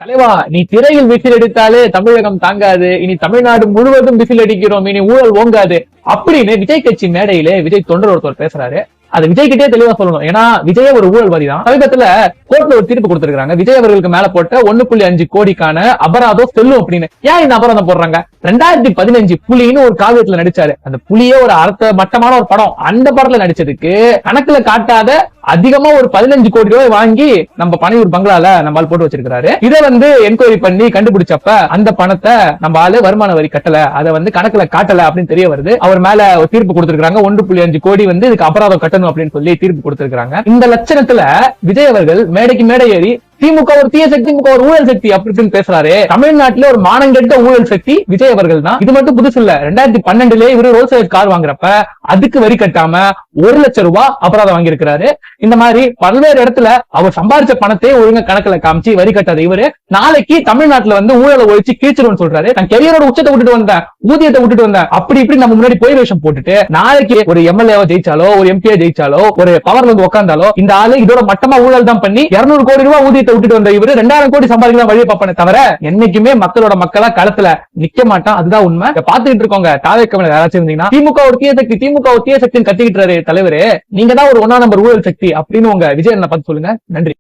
தலைவா, நீ திரையில் விசில் அடித்தாலே தமிழகம் தாங்காது, இனி தமிழ்நாடு முழுவதும் விசில் அடிக்கிறோம், இனி ஊழல் ஓங்காது அப்படின்னு விஜய் கட்சி மேடையிலே விஜய் தொண்டர் ஒருத்தர் பேசுறாரு. அது விஜய் கிட்டே தெளிவா சொல்லணும். ஏன்னா விஜய் ஒரு ஊழல்வாதி தான். சமீபத்துல கோர்ட்ல ஒரு தீர்ப்பு கொடுத்திருக்காங்க. விஜய் அவர்களுக்கு மேல போட்ட 1.5 கோடிக்கான அபராதம் செல்லும் அப்படின்னு. ஏன் இந்த அபராதம் போடுறாங்க? 2015 புலின்னு ஒரு காவியத்துல நடிச்சாரு. அந்த புலியே ஒரு அர்த்த மட்டமான ஒரு படம். அந்த படத்துல நடிச்சதுக்கு கணக்குல காட்டாத அதிகமா ஒரு 15 கோடி ரூபாய் வாங்கி நம்ம பனையூர் பங்களால நம்ம ஆள் போட்டு வச்சிருக்காரு. இதை என்கொயரி பண்ணி கண்டுபிடிச்சப்ப அந்த பணத்தை நம்ம ஆளு வருமான வரி கட்டல, அதை கணக்குல காட்டல அப்படின்னு தெரிய வருது. அவர் மேல ஒரு தீர்ப்பு கொடுத்திருக்காங்க. 1.5 கோடி இதுக்கு அபராதம் கட்டணும் அப்படின்னு சொல்லி தீர்ப்பு கொடுத்திருக்காங்க. இந்த லட்சணத்துல விஜய் அவர்கள் மேடைக்கு மேடை ஏறி திமுக ஒரு தீய சக்தி, திமுக ஒரு ஊழல் சக்தி அப்படின்னு பேசுறாரு. தமிழ்நாட்டில ஒரு மானங்கெட்ட ஊழல் சக்தி விஜய் அவர்கள் தான். இது மட்டும் புதுசு இல்ல. 2012 இவரு ரோல்ஸ் ராய்ஸ் கார் வாங்குறப்ப அதுக்கு வரி கட்டாம 1 லட்சம் ரூபாய் அபராதம் வாங்கியிருக்கிறாரு. இந்த மாதிரி பல்வேறு இடத்துல அவர் சம்பாதிச்ச பணத்தை ஒழுங்கா கணக்குல காமிச்சு வரி கட்டாத இவரு நாளைக்கு தமிழ்நாட்டுல ஊழலை ஒழிச்சு கீழ்ச்சிருன்னு சொல்றாரு. தன் கெரியரோட உச்சத்தை விட்டுட்டு வந்தேன், ஊதியத்தை விட்டுட்டு வந்தேன், அப்படி இப்படி நம்ம முன்னாடி போய் வேஷம் போட்டுட்டு நாளைக்கு ஒரு எம்எல்ஏ ஜெயிச்சாலோ ஒரு எம்பிஏ ஜெயிச்சாலோ ஒரு பவர்ல உட்கார்ந்தாலோ இந்த ஆளு இதோட மட்டமா ஊழல் தான் பண்ணி 200 கோடி ரூபாய் ஊதியத்தை விட்டுட்டு வந்த இவரு 2000 கோடி சம்பாதிக்கலாம் வழியை பார்ப்பனே தவிர என்னைக்குமே மக்களோட மக்களா களத்துல நிக்க மாட்டான். அதுதான் உண்மை. பாத்துக்கிட்டு இருக்கோங்க. தாவேக்கமல யாராச்சும் இருந்தீங்கன்னா திமுக ஒரு தீய சக்தி, திமுக ஒரு தீய சக்தின்னு கத்திக்கிட்டு தலைவரே, நீங்க தான் ஒரு 1ஆம் நம்பர் ஊழல் சக்தி அப்படின்னு உங்க விஜய் பார்த்து சொல்லுங்க. நன்றி.